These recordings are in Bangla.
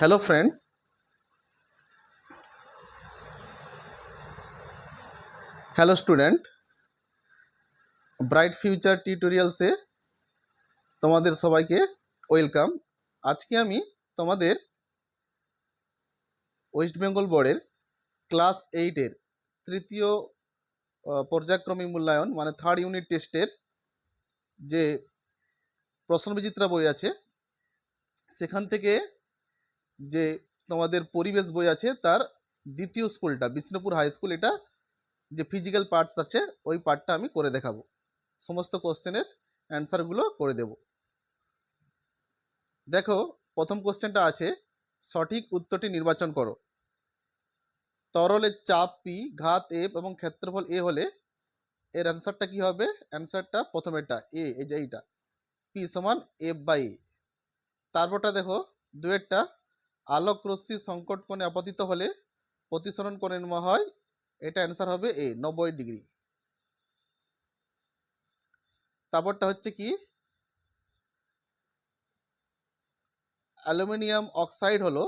Hello friends. Hello student. Bright future tutorial সে তোমাদের সবাইকে ওয়েলকাম। আজকে আমি তোমাদের ওয়েস্ট বেঙ্গল বোর্ডের ক্লাস 8 এর তৃতীয় পর্যায়ক্রমিক মূল্যায়ন মানে থার্ড ইউনিট টেস্টের যে প্রশ্নবিচিত্রা বই আছে সেখান থেকে যে তোমাদের পরিবেশ বই আছে তার দ্বিতীয় স্কুলটা বিষ্ণুপুর হাই স্কুল, এটা যে ফিজিক্যাল পার্টস আছে ওই পার্টটা আমি করে দেখাবো। সমস্ত কোশ্চেনের অ্যান্সারগুলো করে দেব। দেখো, প্রথম কোশ্চেনটা আছে, সঠিক উত্তরটি নির্বাচন করো। তরলের চাপ পি, ঘাত এফ এবং ক্ষেত্রফল এ হলে এর অ্যান্সারটা কি হবে? অ্যান্সারটা প্রথমেরটা এ, এই যে এইটা পি সমান এফ বাই এ। তারপরটা দেখো দুয়েরটা, আলোক রশ্মি সংকট কোণে আপতিত হলে প্রতিসরণ কোণে নেওয়া হয়, এটা অ্যান্সার হবে এ 90 ডিগ্রি। তারপরটা হচ্ছে কি, অ্যালুমিনিয়াম অক্সাইড হলো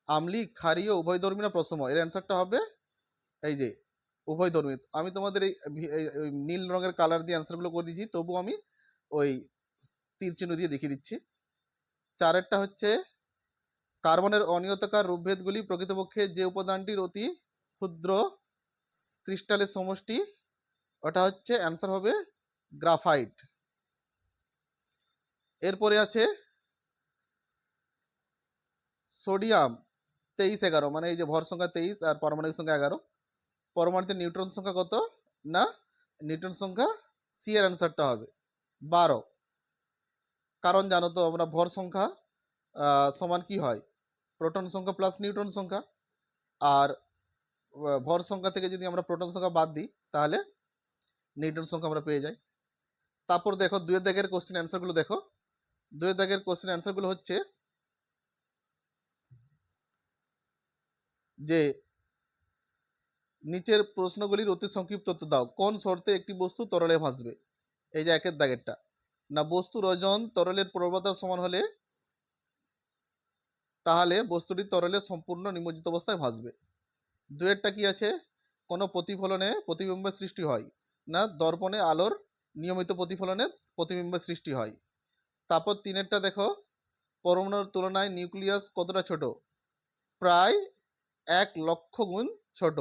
আম্লিক, ক্ষারীয়, উভয়ধর্মী না প্রশম, এর অ্যান্সারটা হবে এই যে উভয়ধর্মী। আমি তোমাদের এই নীল রঙের কালার দিয়ে অ্যান্সারগুলো করে দিচ্ছি, তবু আমি ওই তীর চিহ্ন দিয়ে দেখিয়ে দিচ্ছি। চারেরটা হচ্ছে কার্বনের অনিয়তাকার রূপভেদগুলি প্রকৃতপক্ষে যে উপাদানটির অতি ক্ষুদ্র ক্রিস্টালের সমষ্টি, ওটা হচ্ছে অ্যান্সার হবে গ্রাফাইট। এরপরে আছে সোডিয়াম 2311, মানে এই যে ভর সংখ্যা 23 আর পারমাণবিক সংখ্যা 11। পরমাণুতে নিউট্রন সংখ্যা কত? না, নিউট্রন সংখ্যা সি এর অ্যান্সারটা হবে 12। কারণ জানো তো আমরা ভর সংখ্যা সমান কি হয়? প্রোটন সংখ্যা প্লাস নিউট্রন সংখ্যা। আর ভর সংখ্যা থেকে যদি আমরা প্রোটন সংখ্যা বাদ দিই তাহলে নিউট্রন সংখ্যা আমরা পেয়ে যাই। তারপর দেখো দুয়ের দাগের কোশ্চেন অ্যান্সারগুলো দেখো। দুয়ের দাগের কোশ্চেন অ্যান্সারগুলো হচ্ছে যে নিচের প্রশ্নগুলির অতি সংক্ষিপ্ত উত্তর দাও। কোন শর্তে একটি বস্তু তরলে ভাসবে? এই যে একের দাগেরটা, না বস্তুর ওজন তরলের প্রবণতার সমান হলে তাহলে বস্তুটি তরলে সম্পূর্ণ নিমজ্জিত অবস্থায় ভাসবে। দুয়েরটা কি আছে, কোনো প্রতিফলনে প্রতিবিম্বের সৃষ্টি হয়, না দর্পণে আলোর নিয়মিত প্রতিফলনে প্রতিবিম্বের সৃষ্টি হয়। তারপর তিনেরটা দেখো, পরমাণুর তুলনায় নিউক্লিয়াস কতটা ছোট? প্রায় 1,00,000 গুণ ছোট।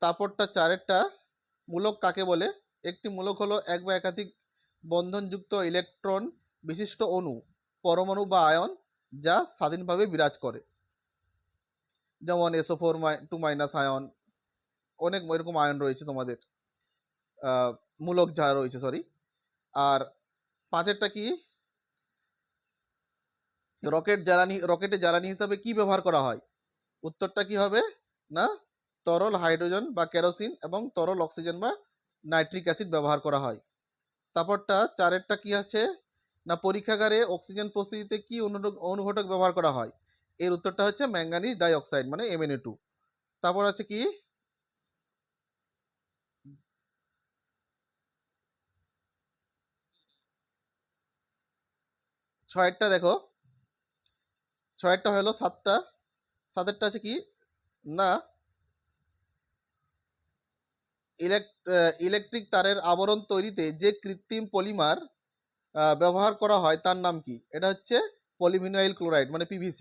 তারপরটা চারেরটা, মূলক কাকে বলে? একটি মূলক হলো এক বা একাধিক বন্ধনযুক্ত ইলেকট্রন বিশিষ্ট অণু, পরমাণু বা আয়ন যা স্বাধীনভাবে বিরাজ করে, যেমন SO4 2- আয়ন, অনেক এরকম আয়ন রয়েছে তোমাদের, মূলক যা রয়েছে সরি। আর পাঁচেরটা কি, রকেটে জ্বালানি হিসাবে কি ব্যবহার করা হয়? উত্তরটা কি হবে? না তরল হাইড্রোজেন বা কেরোসিন এবং তরল অক্সিজেন বা নাইট্রিক অ্যাসিড ব্যবহার করা হয়। তারপরটা চারেরটা কি আছে, না পরীক্ষাগারে অক্সিজেন প্রস্তুতিতে কি অনুঘটক ব্যবহার করা হয়? এর উত্তরটা হচ্ছে ম্যাঙ্গানিজ ডাইঅক্সাইড মানে MnA2। তারপর আছে কি, ছয়েরটা দেখো, ছয়েরটা হলো সাতেরটা আছে কি, না ইলেকট্রিক তারের আবরণ তৈরিতে যে কৃত্রিম পলিমার ব্যবহার করা হয় তার নাম কি? এটা হচ্ছে পলিভিনাইল ক্লোরাইড মানে PVC।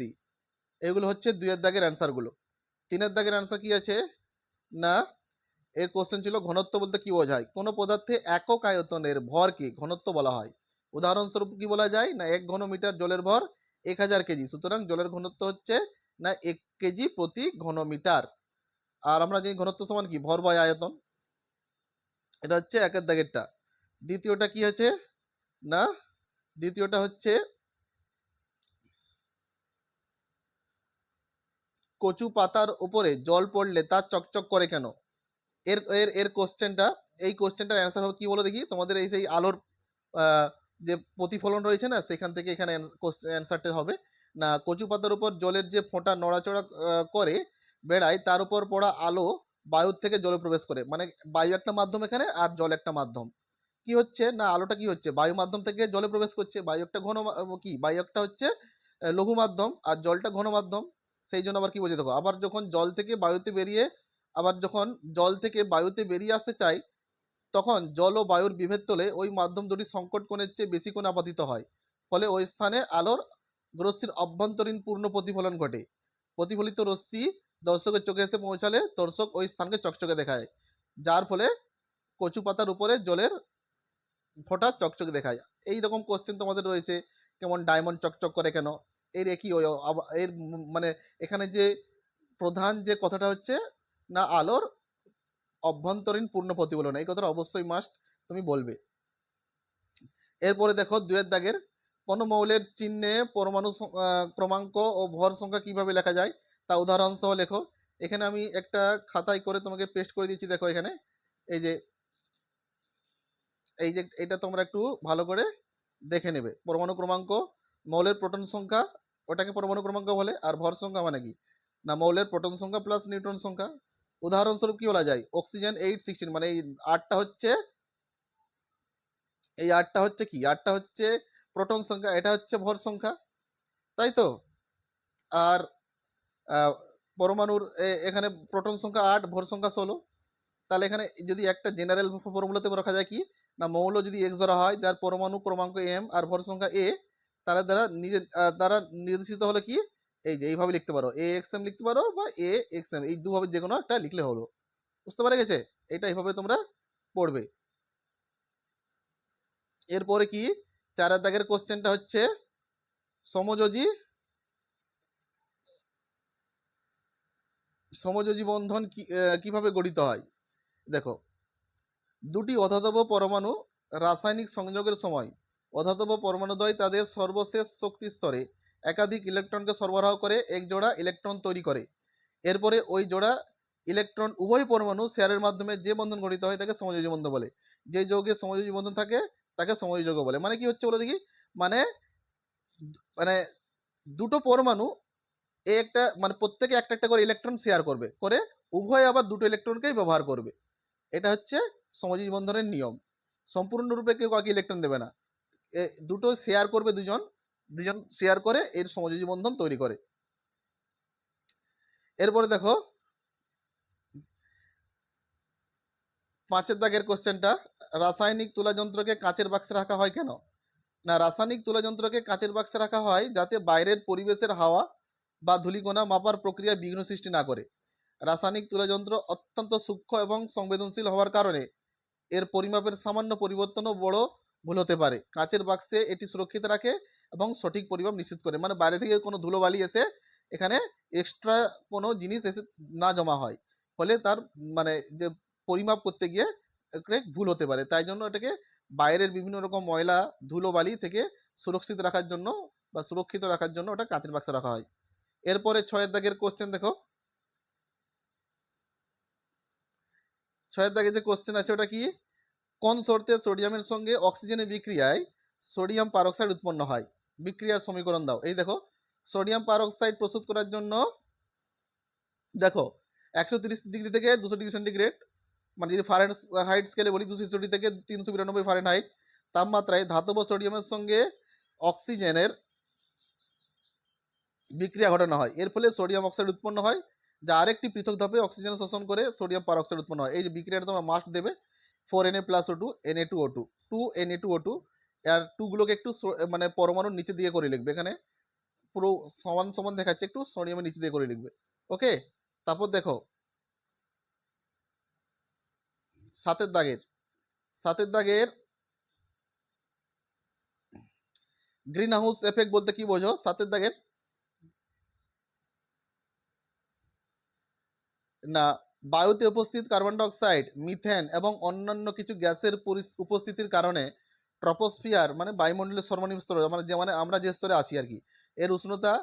এগুলো হচ্ছে দুইয়ের দাগের অ্যান্সারগুলো। তিনের দাগের অ্যান্সার কি আছে, না এর কোশ্চেন ছিল ঘনত্ব বলতে কি বোঝায়? কোনো পদার্থে একক আয়তনের ভরকে ঘনত্ব বলা হয়। উদাহরণস্বরূপ কি বলা যায়, না 1 ঘনমিটার জলের ভর 1000 কেজি, সুতরাং জলের ঘনত্ব হচ্ছে না 1 কেজি প্রতি ঘনমিটার। আর আমরা জানি ঘনত্ব সমান কি, ভর বাই আয়তন। এটা হচ্ছে একের দাগেরটা। দ্বিতীয়টা কি আছে, না দ্বিতীয়টা হচ্ছে কচু পাতার উপরে জল পড়লে তা চকচক করে কেন? এর এর এর কোশ্চেনটা, এই কোশ্চেনটার অ্যান্সার হবে কি বলো দেখি? তোমাদের এই সেই আলোর যে প্রতিফলন রয়েছে না, সেখান থেকে এখানে অ্যান্সারটা হবে, না কচু পাতার উপর জলের যে ফোঁটা নড়াচড়া করে বেড়ায় তার উপর পড়া আলো বায়ুর থেকে জলে প্রবেশ করে, মানে বায়ু একটা মাধ্যম এখানে আর জল একটা মাধ্যম। কি হচ্ছে, না আলোটা কি হচ্ছে বায়ু মাধ্যম থেকে জলে প্রবেশ করছে, বায়ু একটা বায়ু একটা হচ্ছে লঘু মাধ্যম আর জলটা ঘন মাধ্যম। সেই জন্য আবার কি বলছে দেখো, আবার যখন জল থেকে বায়ুতে বেরিয়ে আবার যখন জল থেকে বায়ুতে বেরিয়ে আসতে চাই, তখন জল ও বায়ুর বিভেদ তোলে ওই মাধ্যম দুটি সংকট কোণের চেয়ে বেশি কোণে আপতিত হয়। ফলে ওই স্থানে আলোর রশ্মির অভ্যন্তরীণ পূর্ণ প্রতিফলন ঘটে। প্রতিফলিত রশ্মি দর্শকের চোখে এসে পৌঁছালে দর্শক ওই স্থানকে চকচকে দেখায়, যার ফলে কচু পাতার উপরে জলের ফোঁটা চকচকে দেখায়। এই রকম কোশ্চেন তোমাদের রয়েছে, কেমন ডায়মন্ড চকচক করে কেন? এর একই এর মানে এখানে যে প্রধান যে কথাটা হচ্ছে না, আলোর অভ্যন্তরীণ পূর্ণ প্রতিফলন, এই কথাটা অবশ্যই মাস্ট তুমি বলবে। এরপরে দেখো 2 দাগের, কোন মৌলের চিহ্নে পরমাণু ক্রমাঙ্ক ও ভর সংখ্যা কিভাবে লেখা যায় তা উদাহরণ সহ লেখো। এখানে আমি একটা খাতায় করে তোমাকে পেস্ট করে দিচ্ছি, দেখো এখানে এই যে এটা তোমরা একটু ভালো করে দেখে নেবে। পরমাণু ক্রমাঙ্ক, মৌলের প্রোটন সংখ্যা, ওটাকে পরমাণু ক্রমাঙ্ক বলে। আর ভর সংখ্যা মানে কি না, মৌলের প্রোটন সংখ্যা প্লাস নিউট্রন সংখ্যা। উদাহরণস্বরূপ কি বলা যায়, অক্সিজেন 816, মানে এই 8টা হচ্ছে কি, 8টা হচ্ছে প্রোটন সংখ্যা, এটা হচ্ছে ভর সংখ্যা, তাই তো। আর পরমাণুর এখানে প্রোটন সংখ্যা 8, ভর সংখ্যা 16। তাহলে এখানে যদি একটা জেনারেল ফর্মুলাতে রাখা যায় কি না, মৌল যদি এক্স ধরা হয় যার পরমাণু ক্রমাঙ্ক এম আর ভর সংখ্যা এ, তাহলে দ্বারা নির্দেশিত হলো কি, এই যে এইভাবে লিখতে পারো, এ এক্স এম লিখতে পারো বা এ এক্স এম, এই দুভাবে যে কোনো একটা লিখলে হলো। বুঝতে পারা গেছে? এটা এইভাবে তোমরা পড়বে। এরপরে কি 4 দাগের কোশ্চেনটা হচ্ছে সমযোজী বন্ধন কিভাবে গঠিত হয়। দেখো, দুটি অধাতব পরমাণু রাসায়নিক সংযোগের সময় অধাতব পরমাণুদ্বয় তাদের সর্বশেষ শক্তি স্তরে একাধিক ইলেকট্রনকে সরবরাহ করে এক জোড়া ইলেকট্রন তৈরি করে। এরপরে ওই জোড়া ইলেকট্রন উভয় পরমাণু শেয়ারের মাধ্যমে যে বন্ধন গঠিত হয় তাকে সমযোজী বন্ধন বলে। যে যৌগে সমযোজী বন্ধন থাকে তাকে সমযোজী যৌগ বলে। মানে কি হচ্ছে বলে দেখি, মানে মানে দুটো পরমাণু একটা মানে প্রত্যেকে একটা একটা করে ইলেকট্রন শেয়ার করবে, করে উভয় আবার দুটো ইলেকট্রনকেই ব্যবহার করবে। এটা হচ্ছে সমযোজী বন্ধনের নিয়ম। সম্পূর্ণরূপে কেউ কাউকে ইলেকট্রন দেবে না, দুটো শেয়ার করবে, দুজন দুজন শেয়ার করে এর সমযোজী বন্ধন তৈরি করে। এরপরে দেখো 5 দাগের কোশ্চেনটা, রাসায়নিক তুলা যন্ত্রকে কাচের বাক্সে রাখা হয় কেন? না, রাসায়নিক তুলা যন্ত্রকে কাচের বাক্সে রাখা হয় যাতে বাইরের পরিবেশের হাওয়া বা ধূলিকণা মাপার প্রক্রিয়া বিঘ্ন সৃষ্টি না করে। রাসায়নিক তুলা যন্ত্র অত্যন্ত সূক্ষ্ম এবং সংবেদনশীল হওয়ার কারণে এর পরিমাপের সামান্য পরিবর্তনও বড় ভুল হতে পারে। কাচের বাক্সে এটি সুরক্ষিত রাখে এবং সঠিক পরিমাপ নিশ্চিত করে, মানে বাইরে থেকে কোনো ধুলোবালি এসে এখানে এক্সট্রা কোনো জিনিস এসে না জমা হয়, ফলে তার মানে যে পরিমাপ করতে গিয়ে ভুল হতে পারে। তাই জন্য এটাকে বাইরের বিভিন্ন রকম ময়লা ধুলোবালি থেকে সুরক্ষিত রাখার জন্য বা সুরক্ষিত রাখার জন্য ওটা কাচের বাক্সে রাখা হয়। এরপরে 6 দাগের কোশ্চেন দেখো, 6 দাগে যে কোশ্চেন আছে ওটা কি, কোন শর্তে সোডিয়ামের সঙ্গে অক্সিজেনের বিক্রিয়ায় সোডিয়াম পারক্সাইড উৎপন্ন হয়? বিক্রিয়ার সমীকরণ দাও। এই দেখো, সোডিয়াম পারক্সাইড প্রস্তুত করার জন্য দেখো 130 ডিগ্রি থেকে 200 ডিগ্রি সেন্টিগ্রেড, মানে যদি ফারেনহাইট স্কেলে বলি 260 থেকে 392 ফারেনহাইট তাপমাত্রায় ধাতব সোডিয়ামের সঙ্গে অক্সিজেনের বিক্রিয়া ঘটানো হয়। এর ফলে সোডিয়াম অক্সাইড উৎপন্ন হয়, যা আরেকটি পৃথক ধাপে অক্সিজেন শোষণ করে সোডিয়াম পারক্সাইড উৎপন্ন হয়। এই যে বিক্রিয়াটা তোমরা মাস্ট দেবে, 4Na+O2 Na2O2 2Na2O2, আর টুগুলোকে একটু মানে পরমাণুর নিচে দিয়ে করে লিখবে। এখানে পুরো সমান সমান দেখাচ্ছে, একটু সোডিয়ামের নিচে দিয়ে করে লিখবে। ওকে, তারপর দেখো 7 দাগের গ্রিন হাউস এফেক্ট বলতে কি বোঝো? 7 দাগের না, বায়ুতে উপস্থিত কার্বন ডাইঅক্সাইড, মিথেন এবং অন্যান্য কিছু গ্যাসের উপস্থিতির কারণে ট্রপোস্ফিয়ার মানে বায়ুমণ্ডলের সর্বনিম্ন স্তর, মানে আমরা যে স্তরে আছি আর কি, এর উষ্ণতা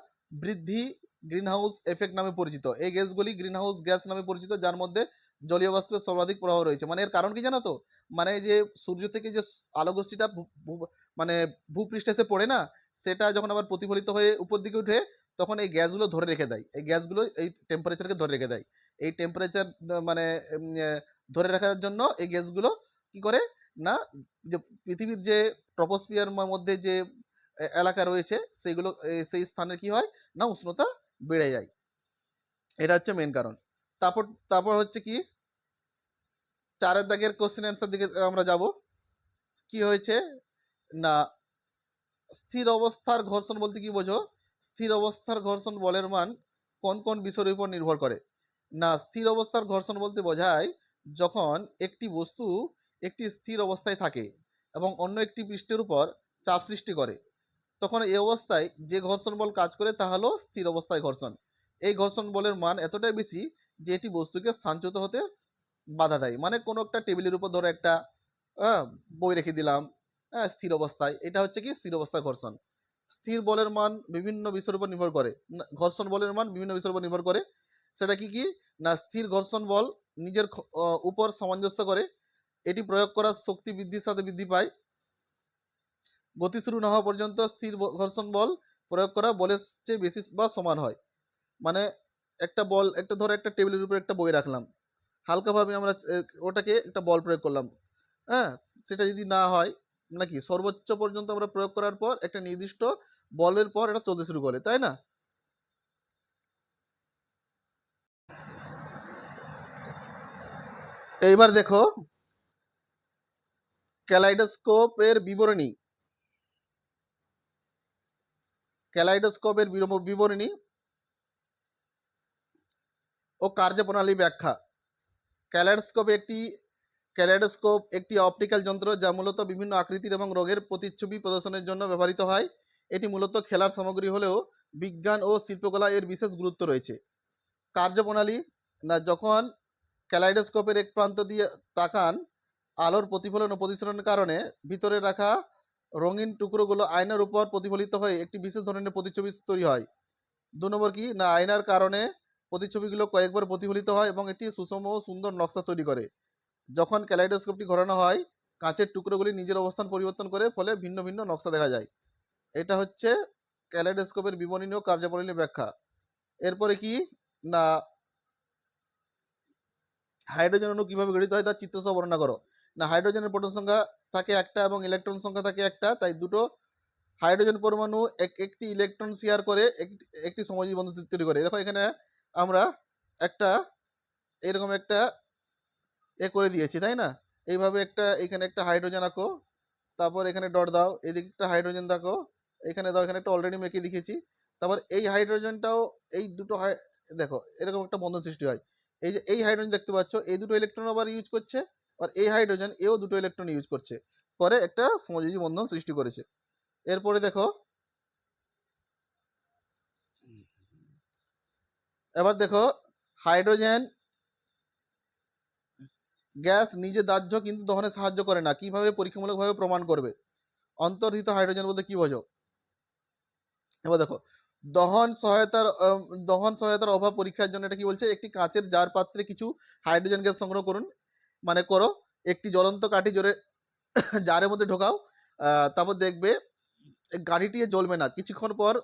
বৃদ্ধি গ্রিনহাউস এফেক্ট নামে পরিচিত। এই গ্যাসগুলি গ্রিনহাউস গ্যাস নামে পরিচিত, যার মধ্যে জলীয় বাষ্পের সর্বাধিক প্রবাহ রয়েছে। মানে এর কারণ কি জানো তো, মানে এই যে সূর্য থেকে যে আলোকরশ্মিটা মানে ভূপৃষ্ঠে এসে পড়ে না, সেটা যখন আবার প্রতিফলিত হয়ে উপর দিকে উঠে, তখন এই গ্যাসগুলো ধরে রেখে দেয়, এই গ্যাসগুলো এই টেম্পারেচারকে ধরে রেখে দেয়। এই টেম্পারেচার মানে ধরে রাখার জন্য এই গ্যাসগুলো কি করে না, যে পৃথিবীর যে ট্রপোস্ফিয়ার মধ্যে যে এলাকা রয়েছে সেগুলো সেই স্থানে কি হয় না উষ্ণতা বেড়ে যায়। এটা হচ্ছে মেন কারণ। তারপর তারপর হচ্ছে কি 4 দাগের কোশ্চেন অ্যান্সার দিকে আমরা যাব। কি হয়েছে না স্থির অবস্থার ঘর্ষণ বলতে কি বোঝো? স্থির অবস্থার ঘর্ষণ বলের মান কোন কোন বিষয়ের উপর নির্ভর করে? না স্থির অবস্থার ঘর্ষণ বলতে বোঝায় যখন একটি বস্তু একটি স্থির অবস্থায় থাকে এবং অন্য একটি পৃষ্ঠের উপর চাপ সৃষ্টি করে, তখন এই অবস্থায় যে ঘর্ষণ বল কাজ করে তা হলো স্থির অবস্থায় ঘর্ষণ। এই ঘর্ষণ বলের মান এতটাই বেশি যে এটি বস্তুকে স্থানচ্যুত হতে বাধা দেয়। মানে কোনো একটা টেবিলের উপর ধরো একটা বই রেখে দিলাম, হ্যাঁ স্থির অবস্থায়, এটা হচ্ছে কি স্থির অবস্থায় ঘর্ষণ। স্থির বলের মান বিভিন্ন বিষয়ের উপর নির্ভর করে, ঘর্ষণ বলের মান বিভিন্ন বিষয়ের উপর নির্ভর করে। সেটা কি কি না স্থির ঘর্ষণ বল নিজের উপর সামঞ্জস্য করে, এটি প্রয়োগ করার শক্তি বৃদ্ধির সাথে বৃদ্ধি পায়। গতি শুরু না হওয়া পর্যন্ত স্থির ঘর্ষণ বল প্রয়োগ করা বলের চেয়ে বেশি বা সমান হয়। মানে একটা বল, একটা ধরো একটা টেবিলের উপর একটা বই রাখলাম, হালকাভাবে আমরা ওটাকে একটা বল প্রয়োগ করলাম, হ্যাঁ সেটা যদি না হয় নাকি সর্বোচ্চ পর্যন্ত আমরা প্রয়োগ করার পর একটা নির্দিষ্ট বলের পর এটা চলতে শুরু করে, তাই না? এইবার দেখো ক্যালাইডোস্কোপের বিবরণী, ক্যালাইডোস্কোপের বিবরণী ও কার্যপ্রণালী ব্যাখ্যা। ক্যালাইডোস্কোপ একটি ক্যালাইডোস্কোপ একটি অপটিক্যাল যন্ত্র যা মূলত বিভিন্ন আকৃতির এবং রঙের প্রতিচ্ছবি প্রদর্শনের জন্য ব্যবহৃত হয়। এটি মূলত খেলার সামগ্রী হলেও বিজ্ঞান ও শিল্পকলা এর বিশেষ গুরুত্ব রয়েছে। কার্যপ্রণালী না যখন ক্যালাইডোস্কোপের এক প্রান্ত দিয়ে তাকান, আলোর প্রতিফলন ও প্রতিসরণের কারণে ভিতরে রাখা রঙিন টুকরোগুলো আয়নার উপর প্রতিফলিত হয়ে একটি বিশেষ ধরনের প্রতিচ্ছবি তৈরি হয়। 2 নম্বর কি না আয়নার কারণে প্রতিচ্ছবিগুলো কয়েকবার প্রতিফলিত হয় এবং একটি সুষম ও সুন্দর নকশা তৈরি করে। যখন ক্যালাইডোস্কোপটি ঘোরানো হয় কাঁচের টুকরোগুলি নিজের অবস্থান পরিবর্তন করে ফলে ভিন্ন ভিন্ন নকশা দেখা যায়। এটা হচ্ছে ক্যালাইডোস্কোপের বিবরণী ও কার্যপ্রণালী ব্যাখ্যা। এরপরে কি না হাইড্রোজেন অণু কিভাবে গঠিত হয় তার চিত্র সহ বর্ণনা করো। না হাইড্রোজেনের প্রোটন সংখ্যা থাকে একটা এবং ইলেকট্রন সংখ্যা থাকে একটা, তাই দুটো হাইড্রোজেন পরমাণু একটি ইলেকট্রন শেয়ার করে একটি সমযোজী বন্ধন তৈরি করে। দেখো এখানে আমরা একটা এরকম একটা করে দিয়েছি, তাই না? এইভাবে একটা এখানে একটা হাইড্রোজেন আঁকো, তারপর এখানে ডট দাও, এদিকে একটা হাইড্রোজেন দেখো, এখানে দাও, এখানে একটা অলরেডি মেখে দেখিয়েছি। তারপর এই হাইড্রোজেনটাও এই দুটো দেখো এরকম একটা বন্ধন সৃষ্টি হয়। এই যে এই হাইড্রোজেন দেখতে পাচ্ছ এই দুটো ইলেকট্রন আবার ইউজ করছে, আর এই হাইড্রোজেন এও দুটো ইলেকট্রন ইউজ করছে, করে একটা সমযোজী বন্ধন সৃষ্টি করেছে। এরপরে দেখো এবার দেখো হাইড্রোজেন গ্যাস নিজে দাহ্য কিন্তু দহনে সাহায্য করে না, কিভাবে পরীক্ষামূলকভাবে প্রমাণ করবে? অন্তর্হিত হাইড্রোজেন বলতে কি বোঝো? এবার দেখো দহন সহায়তার দহন সহায়তার অভাব পরীক্ষার জন্য এটা কি বলছে, একটি কাঁচের জার পাত্রে কিছু হাইড্রোজেন গ্যাস সংগ্রহ করুন, মানে করো একটি জ্বলন্ত কাঠি জোরে জারের মধ্যে ঢোকাও, তারপর দেখবে গাড়িটি জ্বলবে না কিছুক্ষণ পর,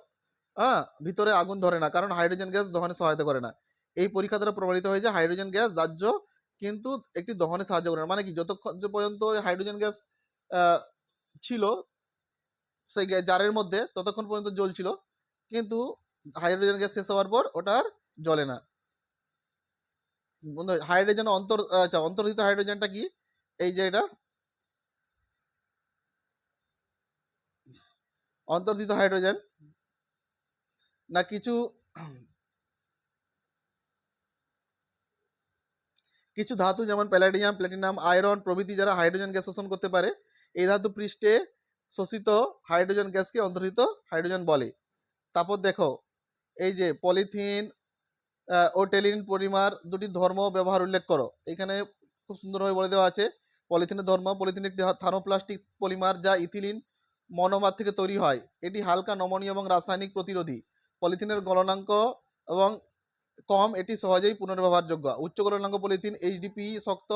ভিতরে আগুন ধরে না, কারণ হাইড্রোজেন গ্যাস দহনে সহায়তা করে না। এই পরীক্ষা দ্বারা প্রমাণিত হয়েছে হাইড্রোজেন গ্যাস দাহ্য কিন্তু একটি দহনে সাহায্য করে না। মানে কি যতক্ষণ পর্যন্ত হাইড্রোজেন গ্যাস ছিল সেই জারের মধ্যে ততক্ষণ পর্যন্ত জ্বলছিল, কিন্তু হাইড্রোজেন গ্যাস শেষ হওয়ার পর ওটা আর জ্বলে না। বন্ধু হাইড্রোজেন আচ্ছা অন্তর্হিত হাইড্রোজেনটা কি? এই যে এটা অন্তর্হিত হাইড্রোজেন না কিছু কিছু ধাতু যেমন প্যালাডিয়াম, প্ল্যাটিনাম, আয়রন প্রভৃতি যারা হাইড্রোজেন গ্যাস শোষণ করতে পারে, এই ধাতু পৃষ্ঠে শোষিত হাইড্রোজেন গ্যাসকে অন্তর্হিত হাইড্রোজেন বলে। তারপর দেখো এই যে পলিথিন ও টেলিন পলিমার দুটি ধর্ম ব্যবহার উল্লেখ করো। এখানে খুব সুন্দরভাবে বলে দেওয়া আছে পলিথিনের ধর্ম। পলিথিন একটি থার্মোপ্লাস্টিক পলিমার যা ইথিলিন মনোমার থেকে তৈরি হয়। এটি হালকা, নমনীয় এবং রাসায়নিক প্রতিরোধী। পলিথিনের গলনাঙ্ক এবং কম, এটি সহজেই পুনর্ব্যবহারযোগ্য। উচ্চ গলনাঙ্ক পলিথিন এইচডিপি শক্ত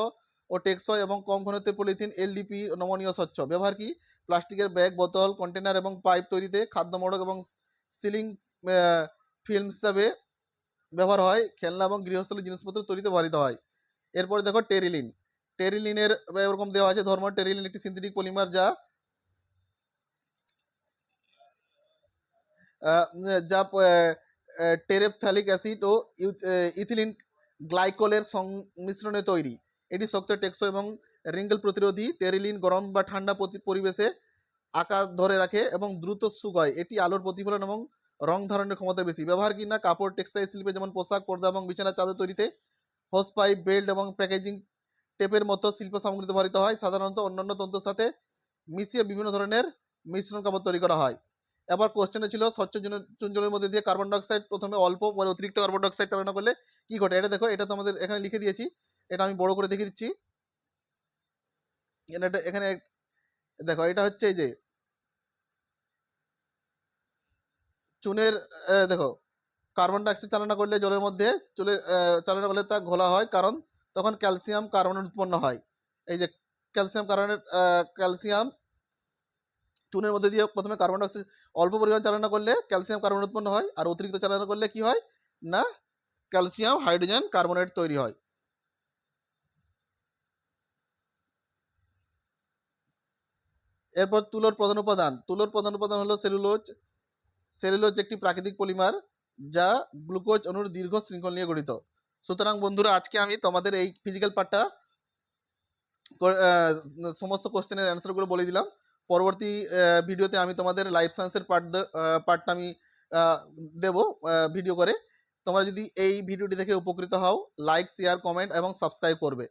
ও টেকসই এবং কম ঘনত্বের পলিথিন এলডিপি নমনীয়, স্বচ্ছ। ব্যবহার কি প্লাস্টিকের ব্যাগ, বোতল, কন্টেনার এবং পাইপ তৈরিতে, খাদ্য মোড়ক এবং সিলিং ফিল্ম হিসাবে ব্যবহার হয়, খেলনা এবং গৃহস্থলী জিনিসপত্র তৈরিতে ব্যবহৃত হয়। এরপরে দেখো টেরিলিন। টেরিলিনের এরকম দেওয়া আছে ধর্ম। টেরিলিন একটি সিনথেটিক পলিমার যা যা টেরেপথ্যালিক অ্যাসিড ও ইথিলিন গ্লাইকোলের সংমিশ্রণে তৈরি। এটি শক্ত, টেকসই এবং রিঙ্কেল প্রতিরোধী। টেরিলিন গরম বা ঠান্ডা পরিবেশে আকার ধরে রাখে এবং দ্রুত শুকায়। এটি আলোর প্রতিফলন এবং রং ধারণের ক্ষমতা বেশি। ব্যবহার কিনা কাপড়, টেক্সটাইল শিল্পে যেমন পোশাক, পর্দা এবং বিছানার চাদর তৈরিতে, হোস পাইপ, বেল্ট এবং প্যাকেজিং টেপের মতো শিল্প সামগ্রীতে ব্যবহৃত হয়। সাধারণত অন্যান্য তন্তুর সাথে মিশিয়ে বিভিন্ন ধরনের মিশ্রণ কাপড় তৈরি করা হয়। এবার কোশ্চেনে ছিল স্বচ্ছ চুনজলের মধ্যে দিয়ে কার্বন ডাইঅক্সাইড প্রথমে অল্প পরে অতিরিক্ত কার্বন ডাইঅক্সাইড চালনা করলে কি ঘটে। এটা দেখো, এটা তো আমাদের এখানে লিখে দিয়েছি, এটা আমি বড় করে দেখিয়ে দিচ্ছি। এখানে দেখো, এটা হচ্ছে এই যে চুনের দেখো, কার্বন ডাইঅক্সাইড চালনা করলে জলের মধ্যে চালনা করলে তা ঘোলা হয়, কারণ তখন ক্যালসিয়াম কার্বনেট উৎপন্ন হয়। এই যে ক্যালসিয়াম চুনের মধ্যে দিয়ে প্রথমে কার্বন ডাইঅক্সাইড অল্প পরিমাণ চালনা করলে ক্যালসিয়াম কার্বনেট উৎপন্ন হয়, আর অতিরিক্ত চালনা করলে কি হয় না, ক্যালসিয়াম হাইড্রোজেন কার্বনেট তৈরি হয়। এরপর তুলোর প্রধান উপাদান হলো সেলুলোজ। সেলুলোজ একটি প্রাকৃতিক পলিমার যা গ্লুকোজ অণুর দীর্ঘ শৃঙ্খল নিয়ে গঠিত। সুতরাং বন্ধুরা, আজকে আমি তোমাদের এই ফিজিক্যাল পার্টটা সমস্ত কোশ্চেনের অ্যান্সারগুলো বলে দিলাম। পরবর্তী ভিডিওতে আমি তোমাদের লাইফ সায়েন্সের পার্টটা আমি দেব ভিডিও করে। তোমরা যদি এই ভিডিওটি দেখে উপকৃত হও, লাইক, শেয়ার, কমেন্ট এবং সাবস্ক্রাইব করবে।